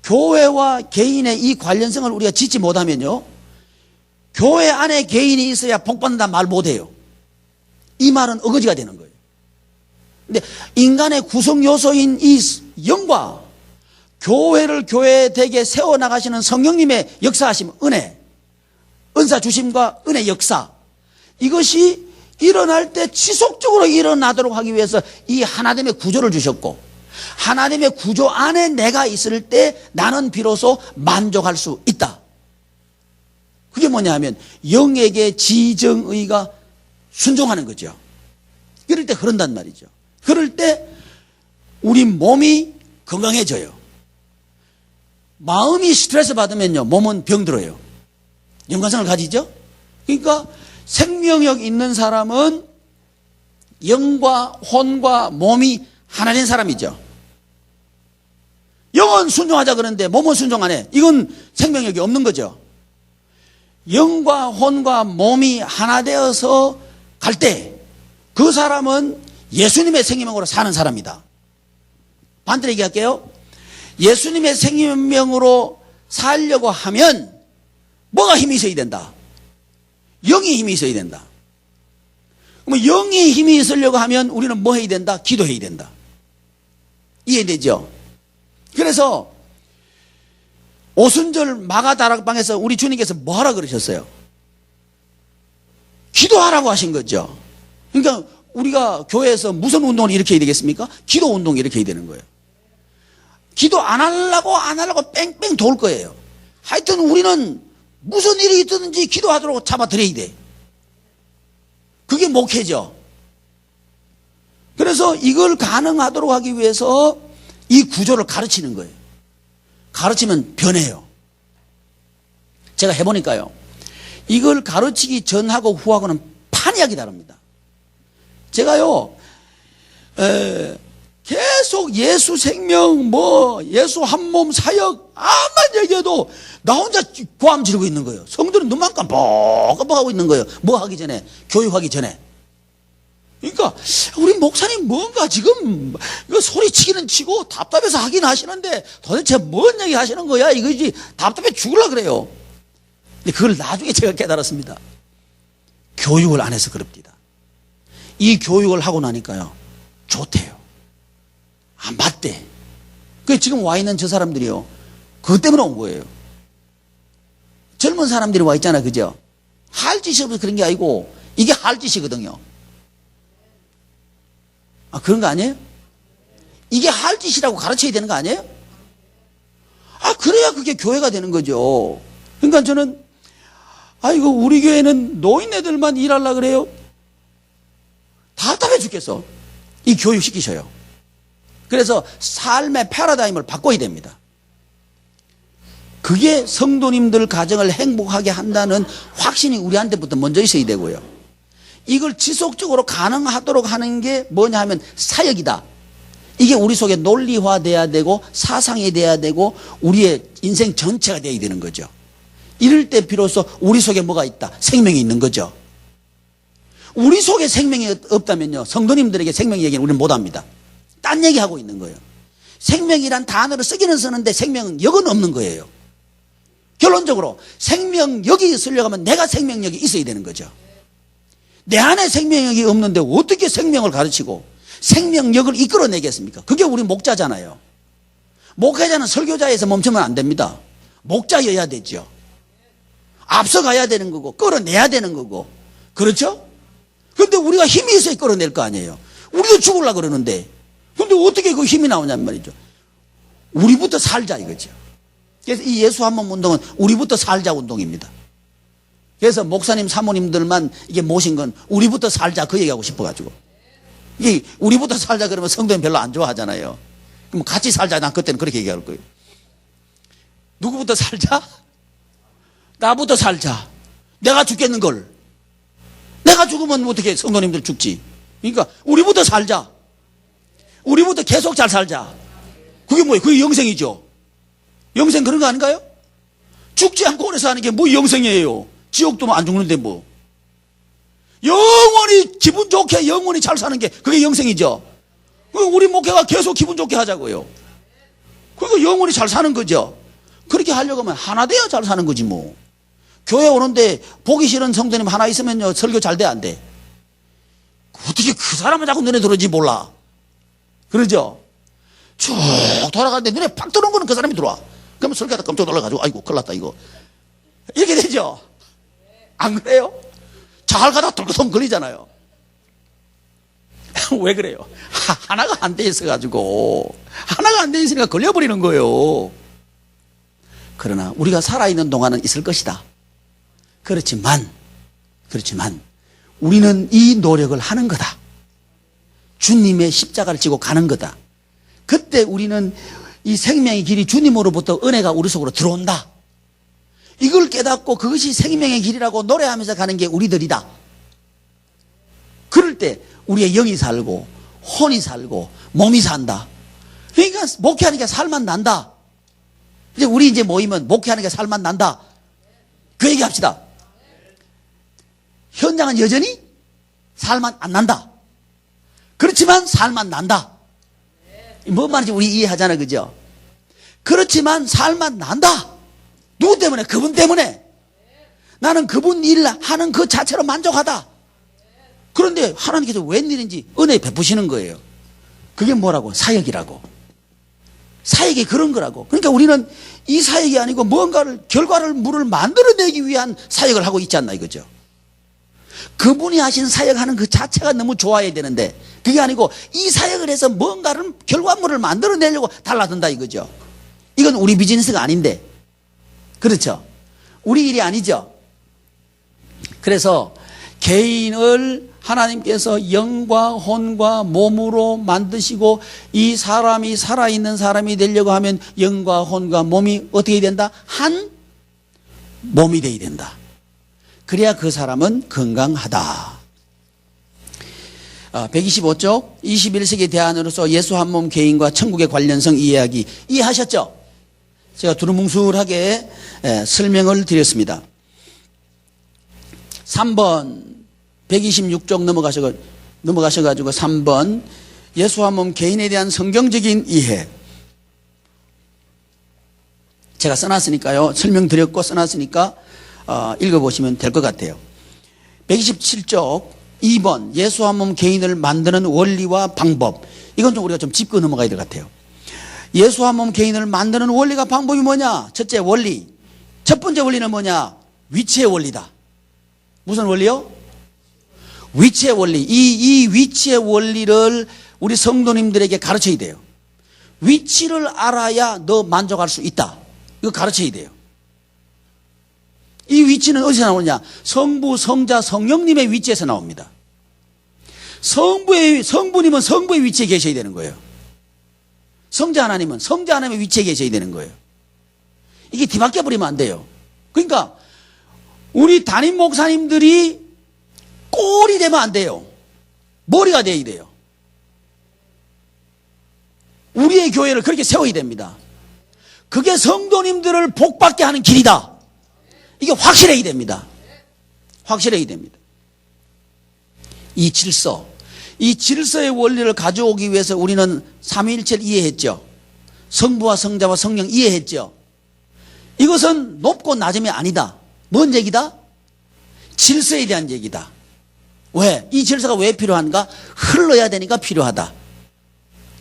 [SPEAKER 2] 교회와 개인의 이 관련성을 우리가 짓지 못하면요, 교회 안에 개인이 있어야 복받는다 말 못해요. 이 말은 어거지가 되는 거예요. 근데 인간의 구성 요소인 이 영과 교회를 교회되게 세워나가시는 성령님의 역사하심, 은혜, 은사 주심과 은혜 역사, 이것이 일어날 때 지속적으로 일어나도록 하기 위해서 이 하나님의 구조를 주셨고, 하나님의 구조 안에 내가 있을 때 나는 비로소 만족할 수 있다. 그게 뭐냐 하면 영에게 지정의가 순종하는 거죠. 그럴 때 그런단 말이죠. 그럴 때 우리 몸이 건강해져요. 마음이 스트레스 받으면요, 몸은 병들어요. 연관성을 가지죠. 그러니까 생명력 있는 사람은 영과 혼과 몸이 하나 된 사람이죠. 영은 순종하자 그러는데 몸은 순종 안 해. 이건 생명력이 없는 거죠. 영과 혼과 몸이 하나 되어서 갈 때 그 사람은 예수님의 생명으로 사는 사람이다. 반대로 얘기할게요. 예수님의 생명으로 살려고 하면 뭐가 힘이 있어야 된다? 영이 힘이 있어야 된다. 그럼 영이 힘이 있으려고 하면 우리는 뭐 해야 된다? 기도해야 된다. 이해되죠? 그래서 오순절 마가다락방에서 우리 주님께서 뭐 하라 그러셨어요? 기도하라고 하신 거죠. 그러니까 우리가 교회에서 무슨 운동을 일으켜야 되겠습니까? 기도 운동을 일으켜야 되는 거예요. 기도 안 하려고 뺑뺑 돌 거예요. 하여튼 우리는 무슨 일이 있든지 기도하도록 잡아드려야 돼. 그게 목회죠. 그래서 이걸 가능하도록 하기 위해서 이 구조를 가르치는 거예요. 가르치면 변해요. 제가 해보니까요, 이걸 가르치기 전하고 후하고는 판이하게 다릅니다. 제가요, 계속 예수 생명, 예수 한 몸 사역, 아무만 얘기해도 나 혼자 고함 지르고 있는 거예요. 성도는 눈만 깜빡깜빡하고 있는 거예요. 뭐 하기 전에? 교육하기 전에. 그러니까 우리 목사님 뭔가 지금 소리치기는 치고 답답해서 하긴 하시는데 도대체 뭔 얘기 하시는 거야? 이거지 답답해 죽으려 그래요. 근데 그걸 나중에 제가 깨달았습니다. 교육을 안 해서 그럽니다. 이 교육을 하고 나니까요, 좋대요. 아, 맞대. 그 지금 와 있는 저 사람들이요, 그것 때문에 온 거예요. 젊은 사람들이 와 있잖아, 그죠? 할 짓이 없어서 그런 게 아니고 이게 할 짓이거든요. 아, 그런 거 아니에요? 이게 할 짓이라고 가르쳐야 되는 거 아니에요? 아, 그래야 그게 교회가 되는 거죠. 그러니까 저는, 이거 우리 교회는 노인네들만 일하려고 그래요? 답답해 죽겠어. 이 교육시키셔요. 그래서 삶의 패러다임을 바꿔야 됩니다. 그게 성도님들 가정을 행복하게 한다는 확신이 우리한테부터 먼저 있어야 되고요. 이걸 지속적으로 가능하도록 하는 게 뭐냐 하면 사역이다. 이게 우리 속에 논리화돼야 되고 사상이 돼야 되고 우리의 인생 전체가 돼야 되는 거죠. 이럴 때 비로소 우리 속에 뭐가 있다? 생명이 있는 거죠. 우리 속에 생명이 없다면요, 성도님들에게 생명 얘기는 우리는 못합니다. 딴 얘기하고 있는 거예요. 생명이란 단어를 쓰기는 쓰는데 생명력은 없는 거예요. 결론적으로 생명력이 있으려면 내가 생명력이 있어야 되는 거죠. 내 안에 생명력이 없는데 어떻게 생명을 가르치고 생명력을 이끌어내겠습니까? 그게 우리 목자잖아요. 목회자는 설교자에서 멈추면 안 됩니다. 목자여야 되죠. 앞서가야 되는 거고 끌어내야 되는 거고, 그렇죠? 그런데 우리가 힘이 있어야 끌어낼 거 아니에요. 우리도 죽으려고 그러는데 근데 어떻게 그 힘이 나오냔 말이죠. 우리부터 살자 이거죠. 그래서 이 예수 한 몸 운동은 우리부터 살자 운동입니다. 그래서 목사님 사모님들만 이게 모신 건 우리부터 살자 그 얘기하고 싶어가지고, 이 우리부터 살자 그러면 성도는 별로 안 좋아하잖아요. 그럼 같이 살자, 난 그때는 그렇게 얘기할 거예요. 누구부터 살자? 나부터 살자. 내가 죽겠는 걸. 내가 죽으면 어떻게 성도님들 죽지. 그러니까 우리부터 살자. 우리부터 계속 잘 살자. 그게 뭐예요? 그게 영생이죠. 영생 그런 거 아닌가요? 죽지 않고 오래 사는 게 뭐 영생이에요. 지옥도 안 죽는데 뭐. 영원히 기분 좋게 영원히 잘 사는 게 그게 영생이죠. 우리 목회가 계속 기분 좋게 하자고요. 그러니까 영원히 잘 사는 거죠. 그렇게 하려고 하면 하나 돼야 잘 사는 거지 뭐. 교회 오는데 보기 싫은 성도님 하나 있으면요 설교 잘 돼 안 돼? 어떻게 그 사람은 자꾸 눈에 들어오지 몰라. 그러죠? 쭉 돌아가는데 눈에 팍 들어온 거는 그 사람이 들어와. 그러면 설교하다 깜짝 놀라가지고 아이고 큰일 났다 이거. 이렇게 되죠? 안 그래요? 잘 가다가 덜컥 걸리잖아요. 왜 그래요? 하나가 안 돼 있어가지고, 하나가 안 돼 있으니까 걸려버리는 거예요. 그러나 우리가 살아있는 동안은 있을 것이다. 그렇지만 우리는 이 노력을 하는 거다. 주님의 십자가를 지고 가는 거다. 그때 우리는 이 생명의 길이 주님으로부터 은혜가 우리 속으로 들어온다. 이걸 깨닫고 그것이 생명의 길이라고 노래하면서 가는 게 우리들이다. 그럴 때 우리의 영이 살고 혼이 살고 몸이 산다. 그러니까 목회하니까 살만 난다. 이제 우리 이제 모이면 목회하니까 살만 난다. 그 얘기 합시다. 현장은 여전히 살만 안 난다. 그렇지만 살만 난다. 뭔 말인지 우리 이해하잖아, 그죠? 그렇지만 살만 난다. 누구 때문에? 그분 때문에. 나는 그분 일 하는 그 자체로 만족하다. 그런데 하나님께서 웬일인지 은혜 베푸시는 거예요. 그게 뭐라고? 사역이라고. 사역이 그런 거라고. 그러니까 우리는 이 사역이 아니고 뭔가를, 결과물을 만들어내기 위한 사역을 하고 있지 않나 이거죠. 그분이 하신 사역하는 그 자체가 너무 좋아야 되는데 그게 아니고 이 사역을 해서 뭔가를, 결과물을 만들어내려고 달라든다 이거죠. 이건 우리 비즈니스가 아닌데. 그렇죠? 우리 일이 아니죠. 그래서 개인을 하나님께서 영과 혼과 몸으로 만드시고 이 사람이 살아있는 사람이 되려고 하면 영과 혼과 몸이 어떻게 된다? 한 몸이 되어야 된다. 그래야 그 사람은 건강하다. 125쪽 21세기 대안으로서 예수 한 몸 개인과 천국의 관련성 이해하기. 이해하셨죠? 제가 두루뭉술하게 설명을 드렸습니다. 3번 126쪽 넘어가셔가지고 3번 예수 한 몸 개인에 대한 성경적인 이해. 제가 써놨으니까요. 설명드렸고 써놨으니까 읽어보시면 될 것 같아요. 127쪽 2번 예수 한 몸 개인을 만드는 원리와 방법. 이건 좀 우리가 좀 짚고 넘어가야 될 것 같아요. 예수 한 몸 개인을 만드는 원리가 방법이 뭐냐? 첫째 원리. 첫 번째 원리는 뭐냐? 위치의 원리다. 무슨 원리요? 위치의 원리. 이 위치의 원리를 우리 성도님들에게 가르쳐야 돼요. 위치를 알아야 너 만족할 수 있다. 이거 가르쳐야 돼요. 이 위치는 어디서 나오느냐? 성부, 성자, 성령님의 위치에서 나옵니다. 성부님은 성부의 위치에 계셔야 되는 거예요. 성자 하나님은 성자 하나님의 위치에 계셔야 되는 거예요. 이게 뒤바뀌어 버리면 안 돼요. 그러니까 우리 담임 목사님들이 꼴이 되면 안 돼요. 머리가 돼야 돼요. 우리의 교회를 그렇게 세워야 됩니다. 그게 성도님들을 복받게 하는 길이다. 이게 확실해야 됩니다. 확실해야 됩니다. 이 질서의 원리를 가져오기 위해서 우리는 삼위일체를 이해했죠. 성부와 성자와 성령 이해했죠? 이것은 높고 낮음이 아니다. 뭔 얘기다? 질서에 대한 얘기다. 왜? 이 질서가 왜 필요한가? 흘러야 되니까 필요하다.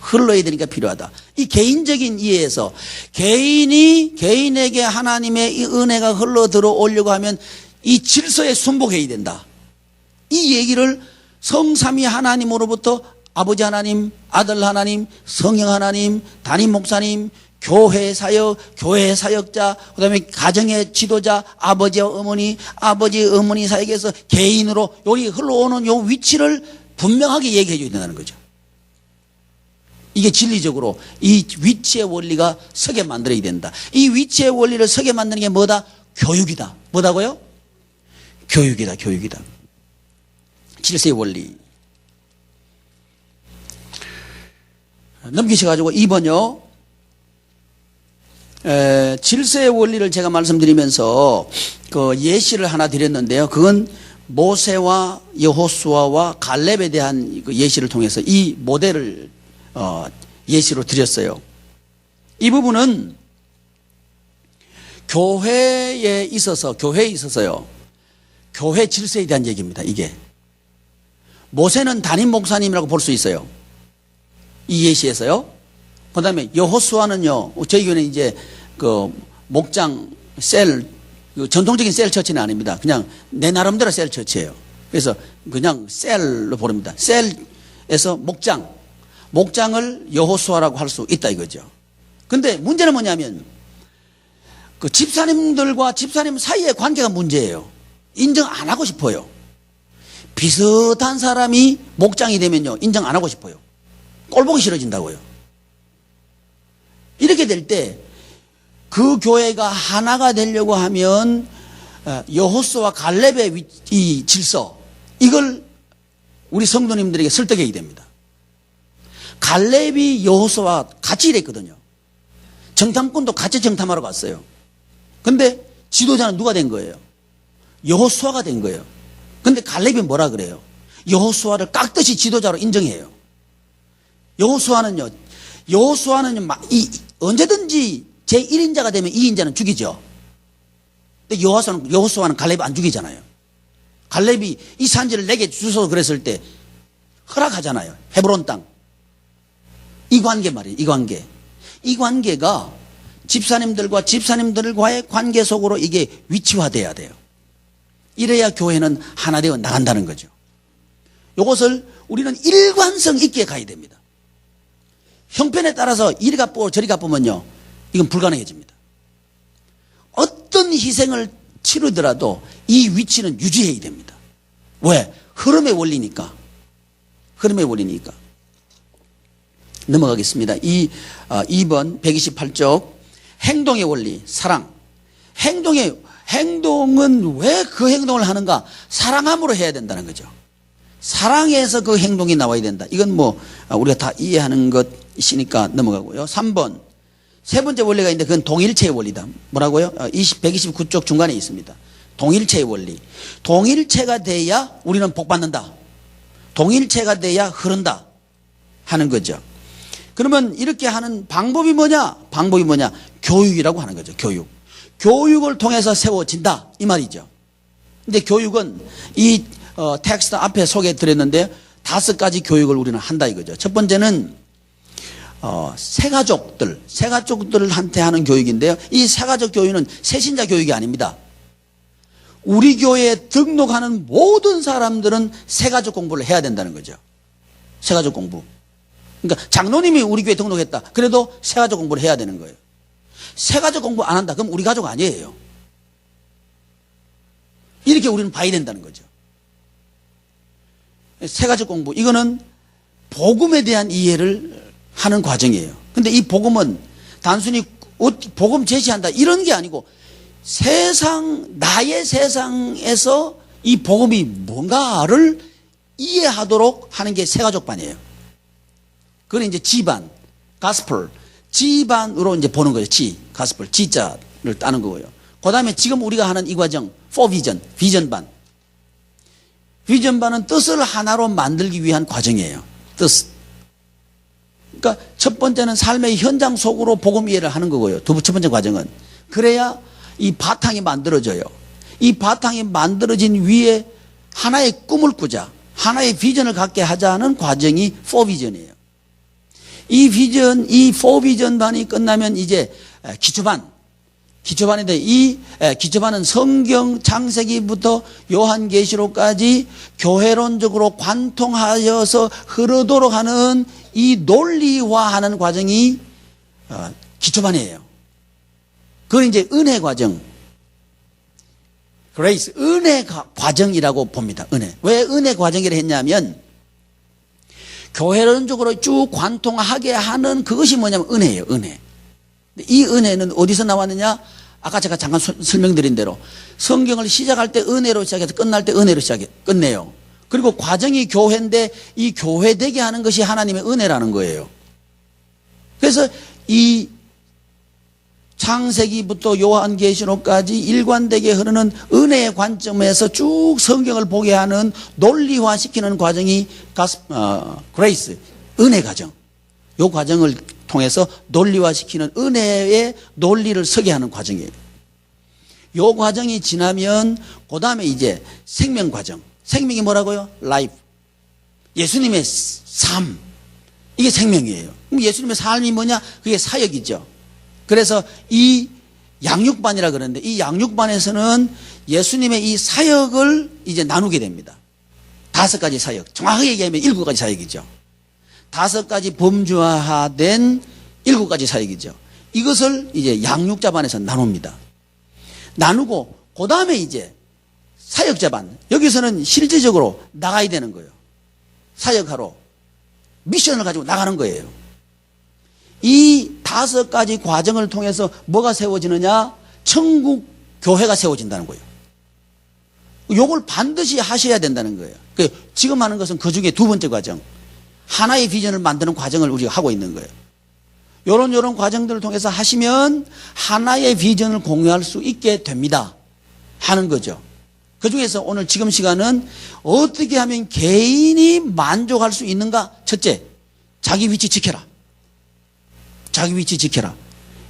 [SPEAKER 2] 흘러야 되니까 필요하다. 이 개인적인 이해에서 개인에게 하나님의 이 은혜가 흘러 들어오려고 하면 이 질서에 순복해야 된다. 이 얘기를 성삼위 하나님으로부터 아버지 하나님, 아들 하나님, 성령 하나님, 담임 목사님, 교회 사역, 교회 사역자, 그다음에 가정의 지도자, 아버지와 어머니, 아버지 어머니 사역에서 개인으로 여기 흘러오는 요 위치를 분명하게 얘기해 줘야 된다는 거죠. 이게 진리적으로 이 위치의 원리가 서게 만들어야 된다. 이 위치의 원리를 서게 만드는 게 뭐다? 교육이다. 뭐다고요? 교육이다. 교육이다. 질서의 원리. 넘기셔가지고 2번요. 질서의 원리를 제가 말씀드리면서 그 예시를 하나 드렸는데요. 그건 모세와 여호수아와 갈렙에 대한 그 예시를 통해서 이 모델을 예시로 드렸어요. 이 부분은 교회에 있어서요. 교회 질서에 대한 얘기입니다. 이게 모세는 담임 목사님이라고 볼 수 있어요. 이 예시에서요. 그다음에 여호수아는요. 저희 교회는 이제 그 목장 셀 전통적인 셀 처치는 아닙니다. 그냥 내 나름대로 셀 처치예요. 그래서 그냥 셀로 부릅니다. 셀에서 목장을 여호수아라고 할 수 있다 이거죠. 근데 문제는 뭐냐면 그 집사님들과 집사님 사이의 관계가 문제예요. 인정 안 하고 싶어요. 비슷한 사람이 목장이 되면요. 인정 안 하고 싶어요. 꼴 보기 싫어진다고요. 이렇게 될 때 그 교회가 하나가 되려고 하면 여호수아와 갈렙의 이 질서 이걸 우리 성도님들에게 설득해야 됩니다. 갈렙이 여호수아와 같이 일했거든요. 정탐꾼도 같이 정탐하러 갔어요. 근데 지도자는 누가 된 거예요? 여호수아가 된 거예요. 근데 갈렙이 뭐라 그래요? 여호수아를 깍듯이 지도자로 인정해요. 여호수아는요 언제든지 제1인자가 되면 2인자는 죽이죠. 근데 여호수아는 갈렙이 안 죽이잖아요. 갈렙이 이 산지를 내게 주소서 그랬을 때 허락하잖아요. 헤브론 땅. 이 관계 말이에요. 이 관계가 집사님들과의 관계 속으로 이게 위치화돼야 돼요. 이래야 교회는 하나 되어 나간다는 거죠. 이것을 우리는 일관성 있게 가야 됩니다. 형편에 따라서 이리 갚고 저리 갚으면요. 이건 불가능해집니다. 어떤 희생을 치르더라도 이 위치는 유지해야 됩니다. 왜? 흐름의 원리니까. 넘어가겠습니다. 2번 128쪽 행동의 원리, 사랑. 행동은 왜 그 행동을 하는가? 사랑함으로 해야 된다는 거죠. 사랑해서 그 행동이 나와야 된다. 이건 우리가 다 이해하는 것이니까 넘어가고요. 3번 세 번째 원리가 있는데 그건 동일체의 원리다. 뭐라고요? 129쪽 중간에 있습니다. 동일체의 원리. 동일체가 돼야 우리는 복받는다. 동일체가 돼야 흐른다 하는 거죠. 그러면 이렇게 하는 방법이 뭐냐? 교육이라고 하는 거죠. 교육을 통해서 세워진다 이 말이죠. 근데 교육은 이 텍스트 앞에 소개해 드렸는데 5가지 교육을 우리는 한다 이거죠. 첫 번째는 새가족들한테 하는 교육인데요. 이 새가족 교육은 새신자 교육이 아닙니다. 우리 교회에 등록하는 모든 사람들은 새가족 공부를 해야 된다는 거죠. 새가족 공부. 그러니까 장로님이 우리 교회에 등록했다. 그래도 새가족 공부를 해야 되는 거예요. 새가족 공부 안 한다. 그럼 우리 가족 아니에요. 이렇게 우리는 봐야 된다는 거죠. 새가족 공부. 이거는 복음에 대한 이해를 하는 과정이에요. 근데 이 복음은 단순히 복음 제시한다 이런 게 아니고 나의 세상에서 이 복음이 뭔가를 이해하도록 하는 게 새가족반이에요. 그건 이제 지반, 가스펠, 지반으로 이제 보는 거죠. 가스펠, 지자를 따는 거고요. 그 다음에 지금 우리가 하는 이 과정, 비전반. 비전반은 뜻을 하나로 만들기 위한 과정이에요. 그러니까 첫 번째는 삶의 현장 속으로 복음 이해를 하는 거고요. 첫 번째 과정은. 그래야 이 바탕이 만들어져요. 이 바탕이 만들어진 위에 하나의 꿈을 꾸자, 하나의 비전을 갖게 하자는 과정이 4비전이에요. 이 비전, 이 4비전반이 끝나면 이제 기초반인데 이 기초반은 성경 창세기부터 요한계시록까지 교회론적으로 관통하여서 흐르도록 하는 이 논리화하는 과정이 기초반이에요. 그건 이제 은혜 과정, 그레이스, 은혜 과정이라고 봅니다. 은혜. 왜 은혜 과정이라 했냐면 교회론적으로 쭉 관통하게 하는 그것이 뭐냐면 은혜예요. 은혜. 이 은혜는 어디서 나왔느냐? 아까 제가 잠깐 설명드린 대로 성경을 시작할 때 은혜로 시작해서 끝날 때 은혜로 끝내요. 그리고 과정이 교회인데 이 교회 되게 하는 것이 하나님의 은혜라는 거예요. 그래서 이 창세기부터 요한계시록까지 일관되게 흐르는 은혜의 관점에서 쭉 성경을 보게 하는 논리화시키는 과정이 그레이스, 은혜 과정. 이 과정을 통해서 논리화시키는 은혜의 논리를 서게 하는 과정이에요. 이 과정이 지나면 그 다음에 이제 생명 과정. 생명이 뭐라고요? 라이프. 예수님의 삶. 이게 생명이에요. 그럼 예수님의 삶이 뭐냐? 그게 사역이죠. 그래서 이 양육반이라 그러는데 이 양육반에서는 예수님의 이 사역을 이제 나누게 됩니다. 5가지 사역. 정확하게 얘기하면 7가지 사역이죠. 5가지 범주화된 7가지 사역이죠. 이것을 이제 양육자반에서 나눕니다. 나누고 그 다음에 이제 사역자반. 여기서는 실질적으로 나가야 되는 거예요. 사역하러 미션을 가지고 나가는 거예요. 이 5가지 과정을 통해서 뭐가 세워지느냐? 천국 교회가 세워진다는 거예요. 요걸 반드시 하셔야 된다는 거예요. 지금 하는 것은 그 중에 2번째 과정. 하나의 비전을 만드는 과정을 우리가 하고 있는 거예요. 요런 과정들을 통해서 하시면 하나의 비전을 공유할 수 있게 됩니다. 하는 거죠. 그 중에서 오늘 지금 시간은 어떻게 하면 개인이 만족할 수 있는가? 첫째, 자기 위치 지켜라. 자기 위치 지켜라.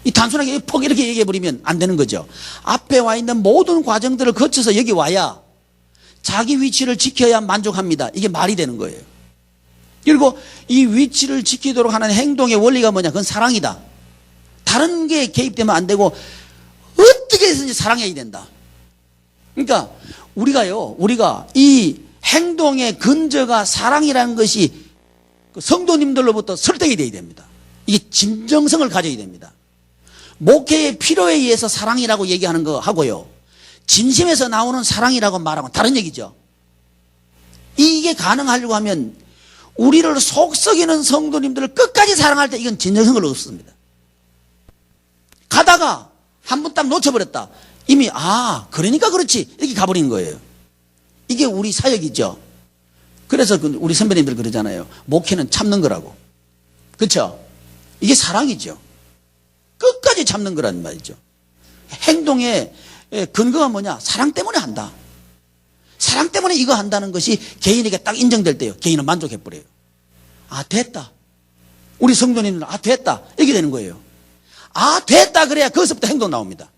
[SPEAKER 2] 이 단순하게 퍽 이렇게 얘기해버리면 안 되는 거죠. 앞에 와 있는 모든 과정들을 거쳐서 여기 와야 자기 위치를 지켜야 만족합니다. 이게 말이 되는 거예요. 그리고 이 위치를 지키도록 하는 행동의 원리가 뭐냐? 그건 사랑이다. 다른 게 개입되면 안 되고 어떻게 해서든지 사랑해야 된다. 그러니까 우리가 이 행동의 근저가 사랑이라는 것이 성도님들로부터 설득이 돼야 됩니다. 이게 진정성을 가져야 됩니다. 목회의 필요에 의해서 사랑이라고 얘기하는 거 하고요. 진심에서 나오는 사랑이라고 말하고 다른 얘기죠. 이게 가능하려고 하면 우리를 속썩이는 성도님들을 끝까지 사랑할 때 이건 진정성을 얻습니다. 가다가 한 번 딱 놓쳐버렸다. 이미 그러니까 그렇지 이렇게 가버린 거예요. 이게 우리 사역이죠. 그래서 우리 선배님들 그러잖아요. 목회는 참는 거라고. 그렇죠? 이게 사랑이죠. 끝까지 참는 거란 말이죠. 행동의 근거가 뭐냐? 사랑 때문에 한다. 사랑 때문에 이거 한다는 것이 개인에게 딱 인정될 때요. 개인은 만족해버려요. 됐다. 우리 성도님들은 됐다. 이렇게 되는 거예요. 됐다 그래야 거기서부터 행동 나옵니다.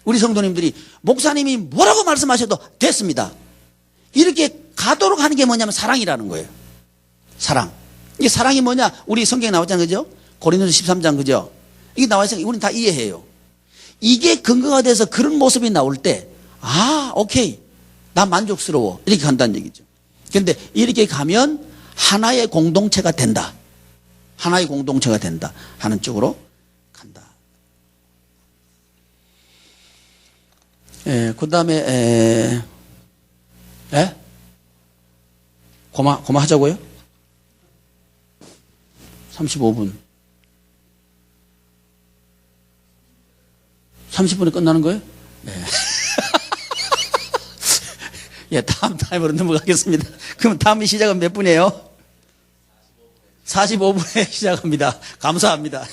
[SPEAKER 2] 우리 성도님들이 목사님이 뭐라고 말씀하셔도 됐습니다. 이렇게 가도록 하는 게 뭐냐면 사랑이라는 거예요. 사랑. 이게 사랑이 뭐냐? 우리 성경에 나왔잖아요. 그죠? 고린도서 13장 그죠? 이게 나와있으니까 우리는 다 이해해요. 이게 근거가 돼서 그런 모습이 나올 때 오케이. 나 만족스러워. 이렇게 간다는 얘기죠. 그런데 이렇게 가면 하나의 공동체가 된다. 하나의 공동체가 된다. 하는 쪽으로 간다. 그 다음에, 고마 하자고요? 35분. 30분에 끝나는 거예요? 네. 다음 타임으로 넘어가겠습니다. 그럼 다음 시작은 몇 분이에요? 45분에 시작합니다. 감사합니다.